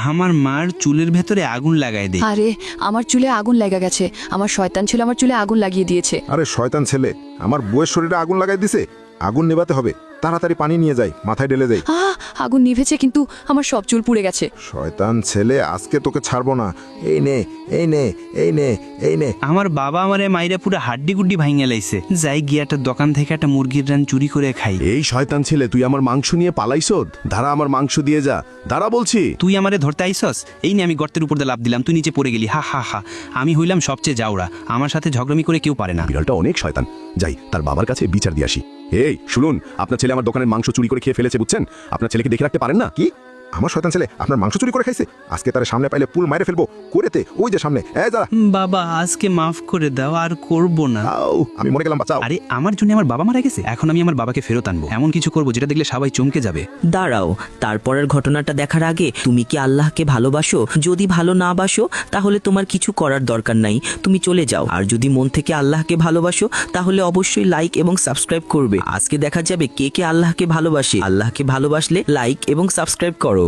আমার মার চুলের ভেতরে আগুন লাগাই দে। আরে আমার চুলে আগুন লেগে গেছে, আমার শয়তান ছিল আমার চুলে আগুন লাগিয়ে দিয়েছে। আরে শয়তান ছেলে, আমার বউয়ের শরীরে আগুন লাগাই দিছে। আগুন নেভাতে হবে, তাড়াতাড়ি পানি নিয়ে যাই, মাথায় ঢেলে যাই। আগুন নিভেছে কিন্তু আমার সব চুল পুড়ে গেছে। শয়তান ছেলে, আজকে তোকে ছাড়বো না। এই নে, এই নে, এই নে, এই নে। আমার বাবা আমারে মাইরা পুরো হাড্ডি গুড্ডি ভাঙে লাইছে। যাই গিয়ে একটা দোকান থেকে একটা মুরগির রান চুরি করে খাই। এই শয়তান ছেলে, তুই আমার মাংস নিয়ে পালাইছস? ধারা আমার মাংস দিয়ে যা, ধারা বলছি। তুই আমারে ধরতে আইসস? এই নিয়ে আমি গর্তের উপর দিয়ে লাফ দিলাম, তুই নিচে পড়ে গেলি। হা হা হা, আমি হইলাম সবচেয়ে জাউরা, আমার সাথে ঝগড়ামি করে কেউ পারে না। বিড়ালটা অনেক শয়তান, যাই তার বাবার কাছে বিচার দিয়ে আসি। এই শুনুন, আপনার ছেলে আমার দোকানের মাংস চুরি করে খেয়ে ফেলেছে, বুঝছেন? আপনার ছেলেকে দেখে রাখতে পারেন না? কি? আমার শয়তান ছেলে আপনার মাংস চুরি করে খাইছে? আজকে তার সামনে পাইলে পুল মাইরে ফেলবো। করেতে ওই যে সামনে, এই যারা। বাবা আজকে মাফ করে দাও, আর করব না। আমি মরে গেলাম, বাঁচাও। আরে আমার জন্য আমার বাবা মারা গেছে, এখন আমি আমার বাবাকে ফেরত আনবো। এমন কিছু করবো যেটা দেখলে সবাই চমকে যাবে। দাঁড়াও, তারপরের ঘটনাটা দেখার আগে তুমি কি আল্লাহকে ভালোবাসো? যদি ভালো না বাসো তাহলে তোমার কিছু করার দরকার নাই, তুমি চলে যাও। আর যদি মন থেকে আল্লাহকে ভালোবাসো তাহলে অবশ্যই লাইক এবং সাবস্ক্রাইব করবে। আজকে দেখা যাবে কে কে আল্লাহকে ভালোবাসে। আল্লাহকে ভালোবাসলে লাইক এবং সাবস্ক্রাইব করো।